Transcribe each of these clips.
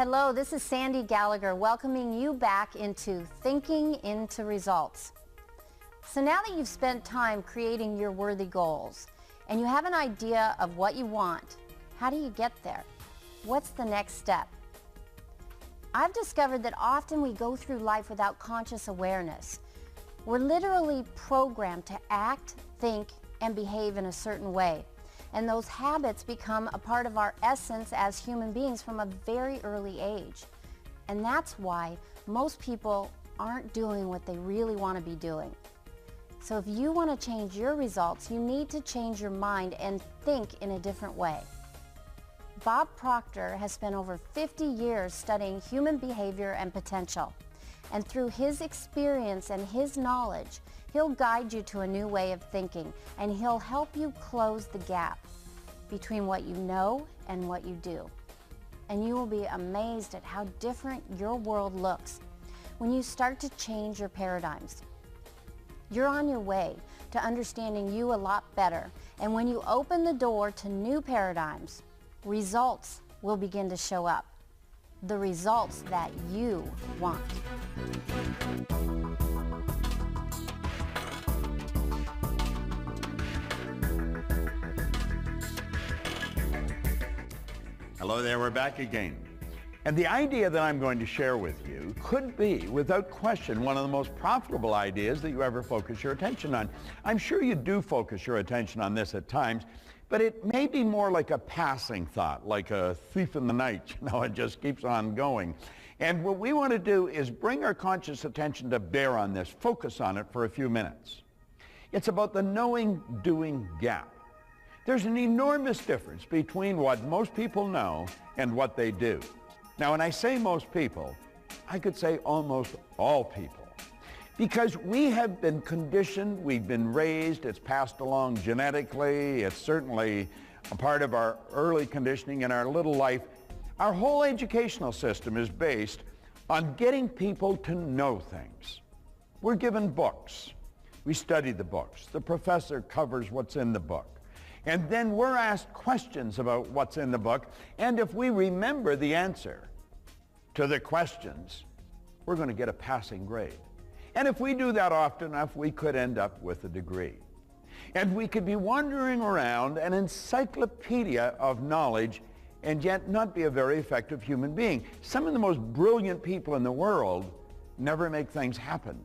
Hello, this is Sandy Gallagher welcoming you back into Thinking into Results. So now that you've spent time creating your worthy goals and you have an idea of what you want, how do you get there? What's the next step? I've discovered that often we go through life without conscious awareness. We're literally programmed to act, think, and behave in a certain way. And those habits become a part of our essence as human beings from a very early age. And that's why most people aren't doing what they really want to be doing. So if you want to change your results, you need to change your mind and think in a different way. Bob Proctor has spent over 50 years studying human behavior and potential. And through his experience and his knowledge, he'll guide you to a new way of thinking, and he'll help you close the gap between what you know and what you do. And you will be amazed at how different your world looks when you start to change your paradigms. You're on your way to understanding you a lot better, and when you open the door to new paradigms, results will begin to show up. The results that you want. Hello there, we're back again. And the idea that I'm going to share with you could be, without question, one of the most profitable ideas that you ever focus your attention on. I'm sure you do focus your attention on this at times, but it may be more like a passing thought, like a thief in the night. It just keeps on going. And what we want to do is bring our conscious attention to bear on this, focus on it for a few minutes. It's about the knowing-doing gap. There's an enormous difference between what most people know and what they do. Now, when I say most people, I could say almost all people. Because we have been conditioned, we've been raised, it's passed along genetically, it's certainly a part of our early conditioning in our little life. Our whole educational system is based on getting people to know things. We're given books. We study the books. The professor covers what's in the book. And then we're asked questions about what's in the book, and if we remember the answer to the questions, we're going to get a passing grade. And if we do that often enough, we could end up with a degree. And we could be wandering around an encyclopedia of knowledge and yet not be a very effective human being. Some of the most brilliant people in the world never make things happen.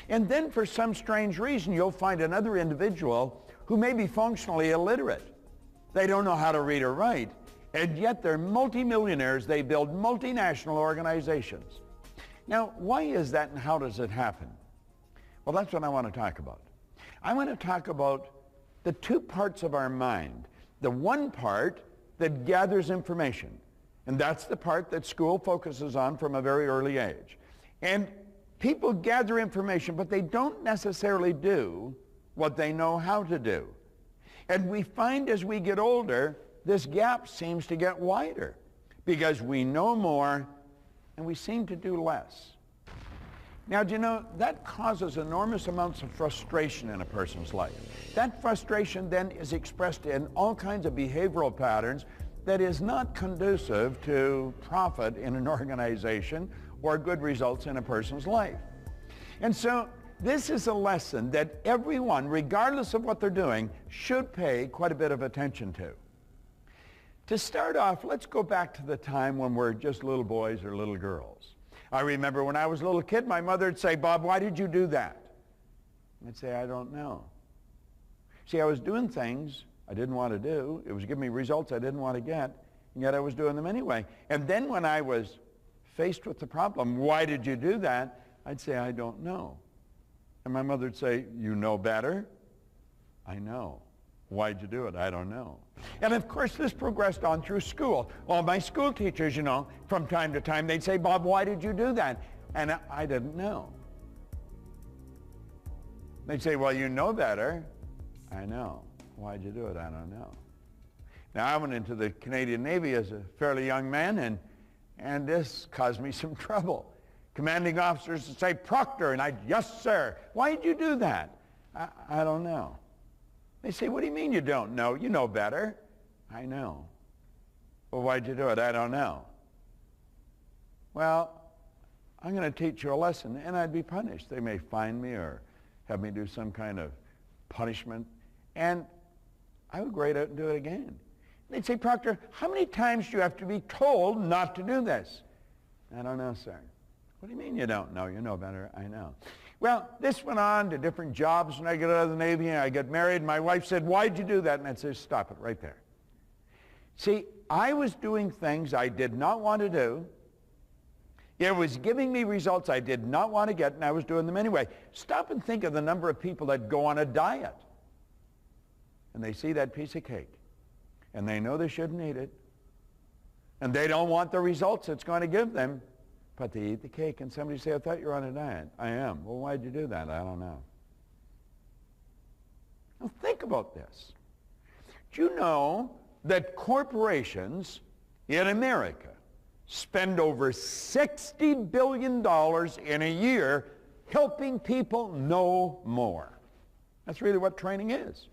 And then for some strange reason, you'll find another individual who may be functionally illiterate. They don't know how to read or write, and yet they're multimillionaires. They build multinational organizations. Now, why is that and how does it happen? Well, that's what I want to talk about. I want to talk about the two parts of our mind. The one part that gathers information, and that's the part that school focuses on from a very early age. And people gather information, but they don't necessarily do what they know how to do. And we find as we get older, this gap seems to get wider because we know more and we seem to do less. Now, do you know, that causes enormous amounts of frustration in a person's life. That frustration then is expressed in all kinds of behavioral patterns that is not conducive to profit in an organization or good results in a person's life. And so this is a lesson that everyone, regardless of what they're doing, should pay quite a bit of attention to. To start off, let's go back to the time when we're just little boys or little girls. I remember when I was a little kid, my mother would say, "Bob, why did you do that?" I'd say, "I don't know." See, I was doing things I didn't want to do. It was giving me results I didn't want to get, and yet I was doing them anyway. And then when I was faced with the problem, "Why did you do that?" I'd say, "I don't know." And my mother would say, "You know better?" "I know." "Why'd you do it?" "I don't know." And of course, this progressed on through school. All my school teachers, you know, from time to time, they'd say, "Bob, why did you do that?" And I didn't know. They'd say, "Well, you know better." "I know." "Why'd you do it?" "I don't know." Now, I went into the Canadian Navy as a fairly young man, and this caused me some trouble. Commanding officers would say, "Proctor," and I'd, "Yes, sir." "Why'd you do that?" I don't know." They say, "What do you mean you don't know? You know better." "I know." "Well, why'd you do it?" "I don't know." well, I'm going to teach you a lesson, and I'd be punished. They may fine me or have me do some kind of punishment, and I would grade out and do it again. They'd say, Proctor, how many times do you have to be told not to do this? I don't know, sir. What do you mean you don't know? You know better. I know. Well, this went on to different jobs when I got out of the Navy and I got married. My wife said, why'd you do that? And I'd say, stop it right there. See, I was doing things I did not want to do. It was giving me results I did not want to get, and I was doing them anyway. Stop and think of the number of people that go on a diet, and they see that piece of cake, and they know they shouldn't eat it, and they don't want the results it's going to give them, but they eat the cake, and somebody say, I thought you were on a diet. I am. Well, why'd you do that? I don't know. Now think about this. Do you know that corporations in America spend over $60 billion in a year helping people know more? That's really what training is.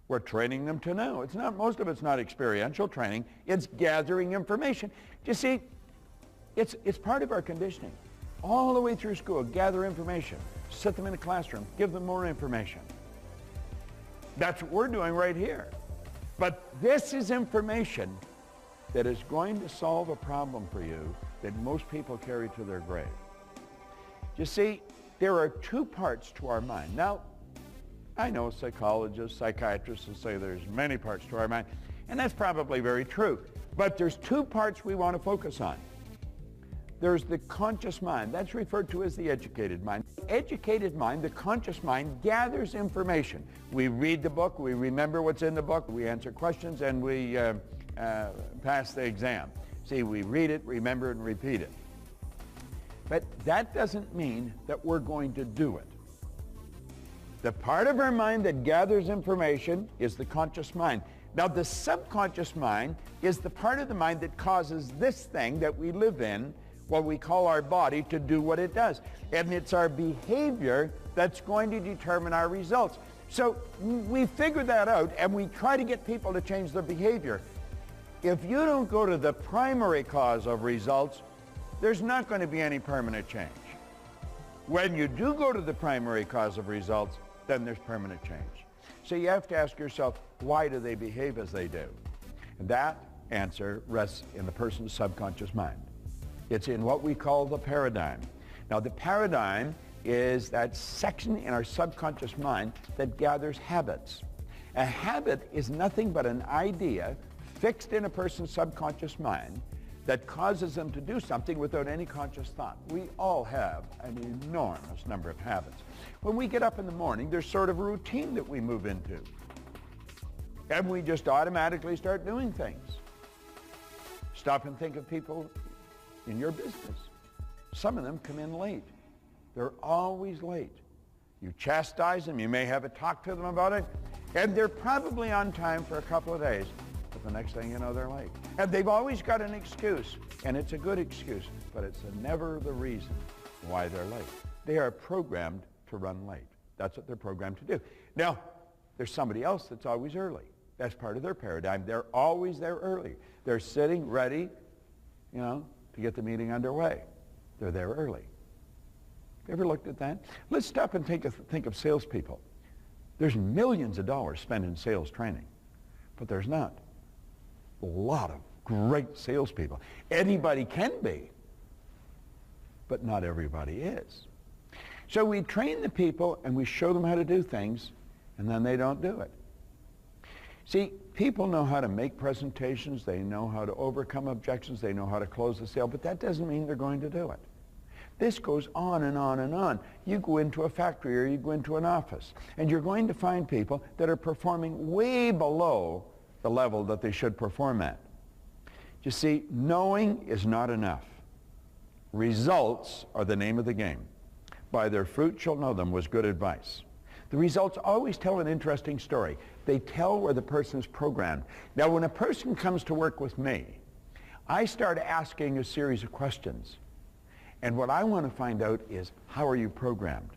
We're training them to know. It's not, most of it's not experiential training. It's gathering information. You see, it's part of our conditioning. All the way through school, gather information. Sit them in a classroom. Give them more information. That's what we're doing right here. But this is information that is going to solve a problem for you that most people carry to their grave. You see, there are two parts to our mind. Now, I know psychologists, psychiatrists will say there's many parts to our mind, and that's probably very true. But there's two parts we want to focus on. There's the conscious mind. That's referred to as the educated mind. The educated mind, the conscious mind, gathers information. We read the book, we remember what's in the book, we answer questions, and we pass the exam. See, we read it, remember it, and repeat it. But that doesn't mean that we're going to do it. The part of our mind that gathers information is the conscious mind. Now, the subconscious mind is the part of the mind that causes this thing that we live in, what we call our body, to do what it does. And it's our behavior that's going to determine our results. So we figure that out, and we try to get people to change their behavior. If you don't go to the primary cause of results, there's not going to be any permanent change. When you do go to the primary cause of results, then there's permanent change. So you have to ask yourself, why do they behave as they do? And that answer rests in the person's subconscious mind. It's in what we call the paradigm. Now, the paradigm is that section in our subconscious mind that gathers habits. A habit is nothing but an idea fixed in a person's subconscious mind that causes them to do something without any conscious thought. We all have an enormous number of habits. When we get up in the morning, there's sort of a routine that we move into. And we just automatically start doing things. Stop and think of people in your business. Some of them come in late. They're always late. You chastise them, you may have a talk to them about it, and they're probably on time for a couple of days, but the next thing you know, they're late. And they've always got an excuse, and it's a good excuse, but it's never the reason why they're late. They are programmed to run late. That's what they're programmed to do. Now, there's somebody else that's always early. That's part of their paradigm. They're always there early. They're sitting ready, to get the meeting underway. They're there early. You ever looked at that? Let's stop and think of salespeople. There's millions of dollars spent in sales training, but there's not a lot of great salespeople. Anybody can be, but not everybody is. So we train the people and we show them how to do things, and then they don't do it. See, people know how to make presentations, they know how to overcome objections, they know how to close the sale, but that doesn't mean they're going to do it. This goes on and on and on. You go into a factory or you go into an office, and you're going to find people that are performing way below the level that they should perform at. You see, knowing is not enough. Results are the name of the game. By their fruit shall know them was good advice. The results always tell an interesting story. They tell where the person is programmed. Now, when a person comes to work with me, I start asking a series of questions. And what I want to find out is, how are you programmed?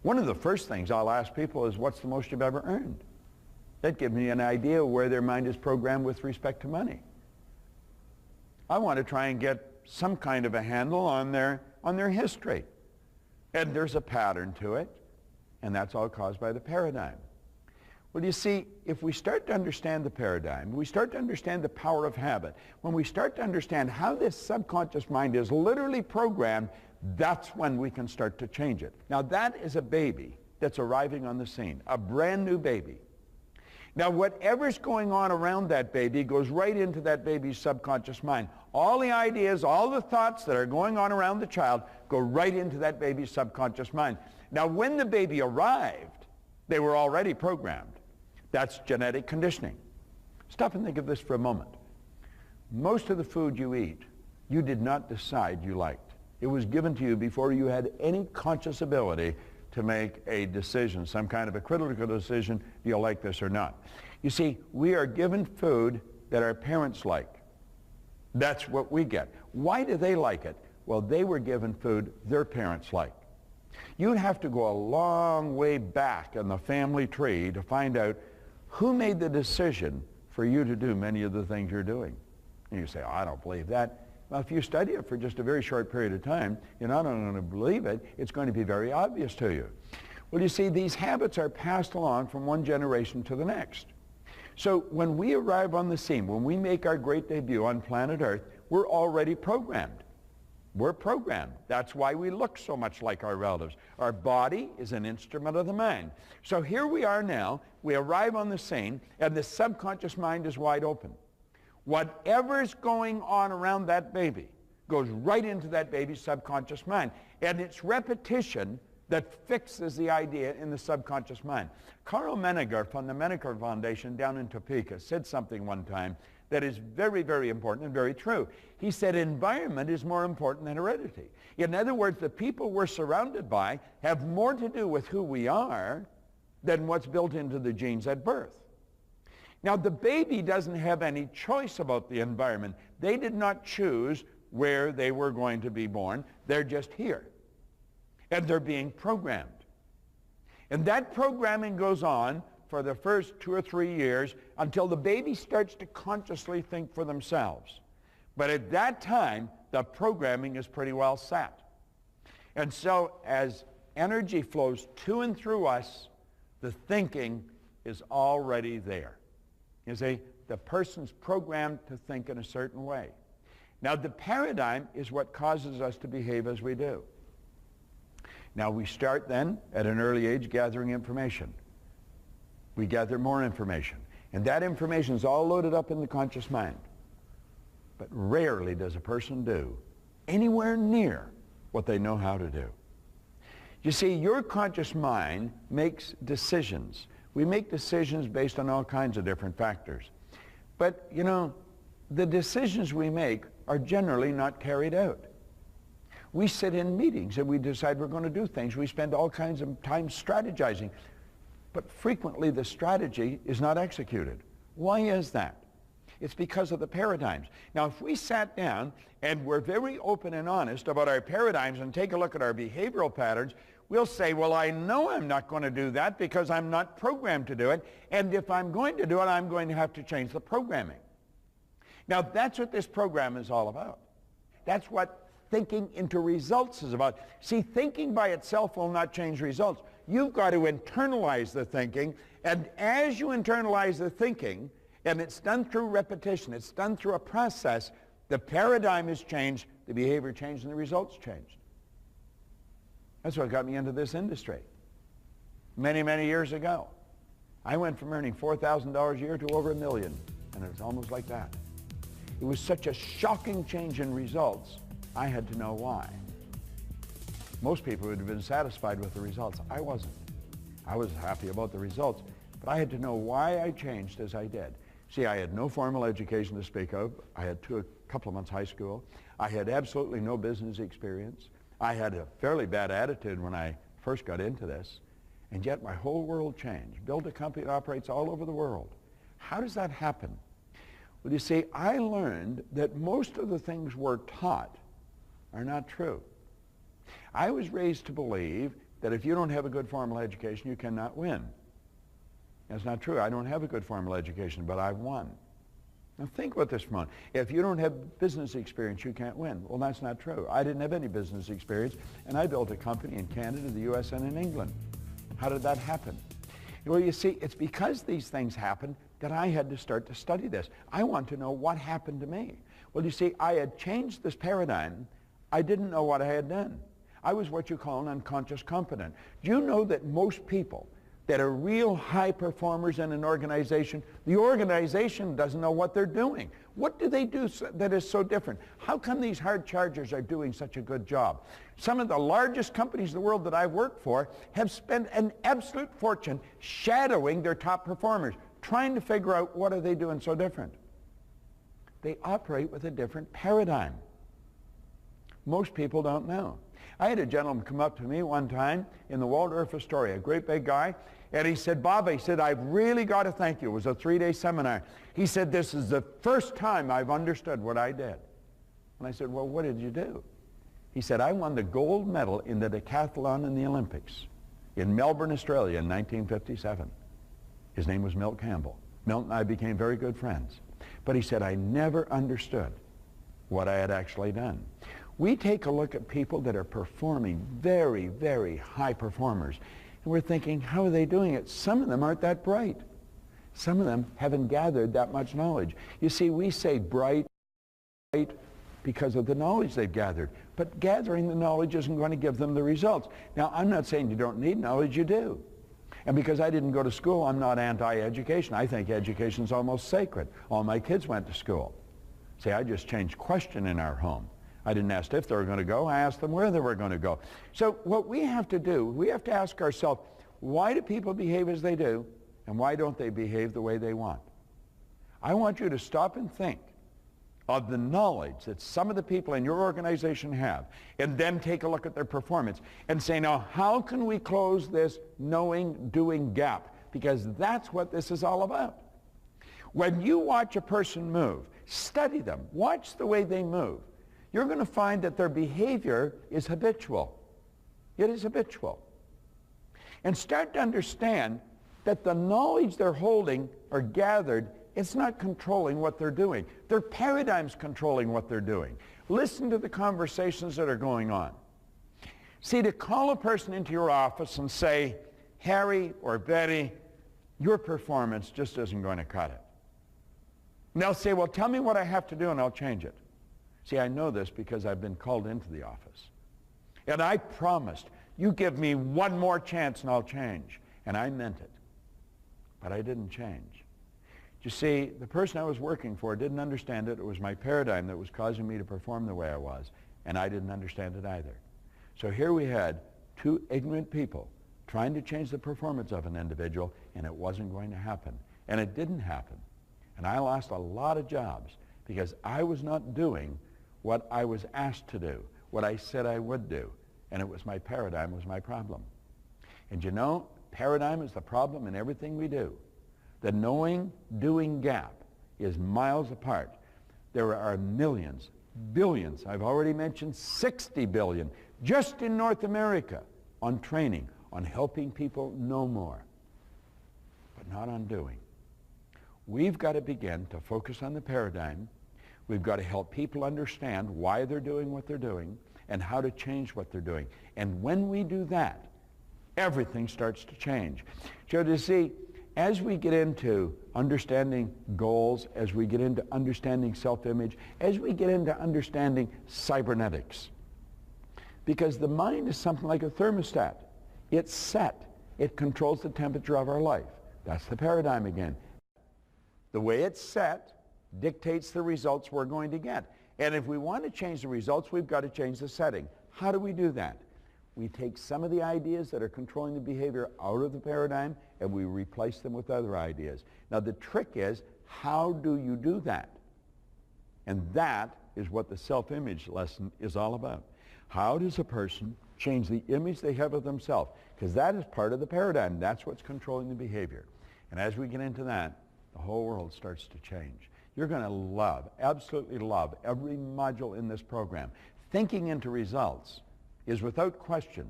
One of the first things I'll ask people is, what's the most you've ever earned? That gives me an idea of where their mind is programmed with respect to money. I want to try and get some kind of a handle on their history. And there's a pattern to it, and that's all caused by the paradigm. Well, you see, if we start to understand the paradigm, we start to understand the power of habit, when we start to understand how this subconscious mind is literally programmed, that's when we can start to change it. Now, that is a baby that's arriving on the scene, a brand new baby. Now, whatever's going on around that baby goes right into that baby's subconscious mind. All the ideas, all the thoughts that are going on around the child go right into that baby's subconscious mind. Now, when the baby arrived, they were already programmed. That's genetic conditioning. Stop and think of this for a moment. Most of the food you eat, you did not decide you liked. It was given to you before you had any conscious ability to make a decision, some kind of a critical decision, do you like this or not? You see, we are given food that our parents like. That's what we get. Why do they like it? Well, they were given food their parents liked. You'd have to go a long way back in the family tree to find out who made the decision for you to do many of the things you're doing. And you say, oh, I don't believe that. Well, if you study it for just a very short period of time, you're not only going to believe it, it's going to be very obvious to you. Well, you see, these habits are passed along from one generation to the next. So when we arrive on the scene, when we make our great debut on planet Earth, we're already programmed. We're programmed. That's why we look so much like our relatives. Our body is an instrument of the mind. So here we are now. We arrive on the scene, and the subconscious mind is wide open. Whatever's going on around that baby goes right into that baby's subconscious mind. And it's repetition that fixes the idea in the subconscious mind. Carl Menninger from the Menninger Foundation down in Topeka said something one time that is very, very important and very true. He said environment is more important than heredity. In other words, the people we're surrounded by have more to do with who we are than what's built into the genes at birth. Now, the baby doesn't have any choice about the environment. They did not choose where they were going to be born. They're just here. And they're being programmed. And that programming goes on for the first 2 or 3 years until the baby starts to consciously think for themselves. But at that time, the programming is pretty well set. And so as energy flows to and through us, the thinking is already there. You see, the person's programmed to think in a certain way. Now, the paradigm is what causes us to behave as we do. Now, we start then at an early age gathering information. We gather more information. And that information is all loaded up in the conscious mind. But rarely does a person do anywhere near what they know how to do. You see, your conscious mind makes decisions. We make decisions based on all kinds of different factors. But, you know, the decisions we make are generally not carried out. We sit in meetings and we decide we're going to do things. We spend all kinds of time strategizing. But frequently the strategy is not executed. Why is that? It's because of the paradigms. Now, if we sat down and were very open and honest about our paradigms and take a look at our behavioral patterns, we'll say, well, I know I'm not going to do that because I'm not programmed to do it. And if I'm going to do it, I'm going to have to change the programming. Now, that's what this program is all about. That's what thinking into results is about. See, thinking by itself will not change results. You've got to internalize the thinking. And as you internalize the thinking, and it's done through repetition, it's done through a process, the paradigm is changed, the behavior changed, and the results changed. That's what got me into this industry. Many, many years ago. I went from earning $4,000 a year to over $1 million, and it was almost like that. It was such a shocking change in results, I had to know why. Most people would have been satisfied with the results. I wasn't. I was happy about the results, but I had to know why I changed as I did. See, I had no formal education to speak of. I had a couple of months high school. I had absolutely no business experience. I had a fairly bad attitude when I first got into this, and yet my whole world changed. Built a company that operates all over the world. How does that happen? Well, you see, I learned that most of the things we're taught are not true. I was raised to believe that if you don't have a good formal education, you cannot win. That's not true. I don't have a good formal education, but I've won. Now think about this for a moment. If you don't have business experience, you can't win. Well, that's not true. I didn't have any business experience, and I built a company in Canada, the U.S., and in England. How did that happen? Well, you see, it's because these things happened that I had to start to study this. I want to know what happened to me. Well, you see, I had changed this paradigm. I didn't know what I had done. I was what you call an unconscious competent. Do you know that most people that are real high performers in an organization, the organization doesn't know what they're doing? What do they do that is so different? How come these hard chargers are doing such a good job? Some of the largest companies in the world that I've worked for have spent an absolute fortune shadowing their top performers, trying to figure out what are they doing so different. They operate with a different paradigm. Most people don't know. I had a gentleman come up to me one time in the Waldorf Astoria, a great big guy, and he said, Bob, he said, I've really got to thank you. It was a 3-day seminar. He said, this is the first time I've understood what I did. And I said, well, what did you do? He said, I won the gold medal in the decathlon in the Olympics in Melbourne, Australia in 1957. His name was Milt Campbell. Milt and I became very good friends. But he said, I never understood what I had actually done. We take a look at people that are performing very, very high performers, and we're thinking, how are they doing it? Some of them aren't that bright. Some of them haven't gathered that much knowledge. You see, we say bright because of the knowledge they've gathered, but gathering the knowledge isn't going to give them the results. Now, I'm not saying you don't need knowledge, you do. And because I didn't go to school, I'm not anti-education. I think education's almost sacred. All my kids went to school. See, I just changed question in our home. I didn't ask if they were going to go. I asked them where they were going to go. So what we have to do, we have to ask ourselves, why do people behave as they do, and why don't they behave the way they want? I want you to stop and think of the knowledge that some of the people in your organization have, and then take a look at their performance and say, now, how can we close this knowing-doing gap? Because that's what this is all about. When you watch a person move, study them, watch the way they move, you're going to find that their behavior is habitual. It is habitual. And start to understand that the knowledge they're holding or gathered, it's not controlling what they're doing. Their paradigm's controlling what they're doing. Listen to the conversations that are going on. See, to call a person into your office and say, Harry or Betty, your performance just isn't going to cut it. And they'll say, well, tell me what I have to do and I'll change it. See, I know this because I've been called into the office. And I promised, you give me one more chance and I'll change. And I meant it. But I didn't change. You see, the person I was working for didn't understand it. It was my paradigm that was causing me to perform the way I was. And I didn't understand it either. So here we had two ignorant people trying to change the performance of an individual, and it wasn't going to happen. And it didn't happen. And I lost a lot of jobs because I was not doing what I was asked to do, what I said I would do. And it was my paradigm was my problem. And you know, paradigm is the problem in everything we do. The knowing-doing gap is miles apart. There are millions, billions, I've already mentioned 60 billion, just in North America on training, on helping people know more, but not on doing. We've got to begin to focus on the paradigm. We've got to help people understand why they're doing what they're doing and how to change what they're doing. And when we do that, everything starts to change. So to see, as we get into understanding goals, as we get into understanding self-image, as we get into understanding cybernetics, because the mind is something like a thermostat. It's set. It controls the temperature of our life. That's the paradigm again. The way it's set dictates the results we're going to get. And if we want to change the results, we've got to change the setting. How do we do that? We take some of the ideas that are controlling the behavior out of the paradigm and we replace them with other ideas. Now the trick is, how do you do that? And that is what the self-image lesson is all about. How does a person change the image they have of themselves? Because that is part of the paradigm. That's what's controlling the behavior. And as we get into that, the whole world starts to change. You're going to love, absolutely love, every module in this program. Thinking into Results is without question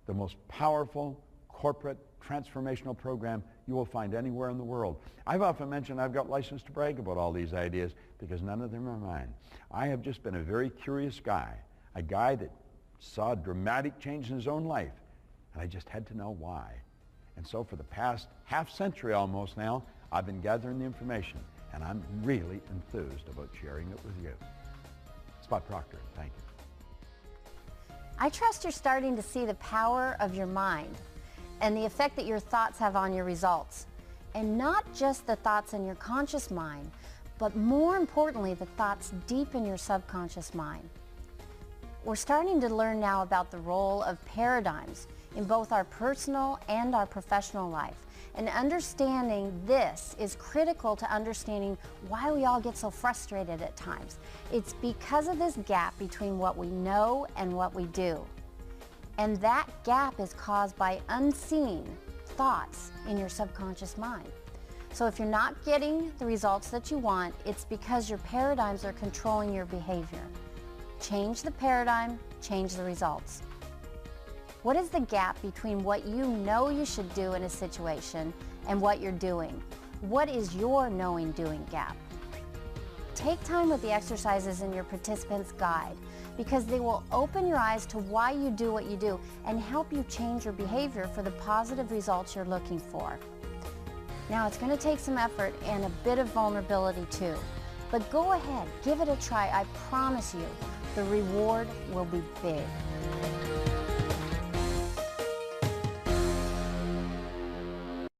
the most powerful corporate transformational program you will find anywhere in the world. I've often mentioned I've got license to brag about all these ideas because none of them are mine. I have just been a very curious guy, a guy that saw dramatic change in his own life, and I just had to know why. And so for the past half century almost now, I've been gathering the information, and I'm really enthused about sharing it with you. Spot Proctor, thank you. I trust you're starting to see the power of your mind and the effect that your thoughts have on your results. And not just the thoughts in your conscious mind, but more importantly, the thoughts deep in your subconscious mind. We're starting to learn now about the role of paradigms in both our personal and our professional life. And understanding this is critical to understanding why we all get so frustrated at times. It's because of this gap between what we know and what we do. And that gap is caused by unseen thoughts in your subconscious mind. So if you're not getting the results that you want, it's because your paradigms are controlling your behavior. Change the paradigm, change the results. What is the gap between what you know you should do in a situation and what you're doing? What is your knowing doing gap? Take time with the exercises in your participants guide because they will open your eyes to why you do what you do and help you change your behavior for the positive results you're looking for. Now it's going to take some effort and a bit of vulnerability too, but go ahead, give it a try. I promise you, the reward will be big.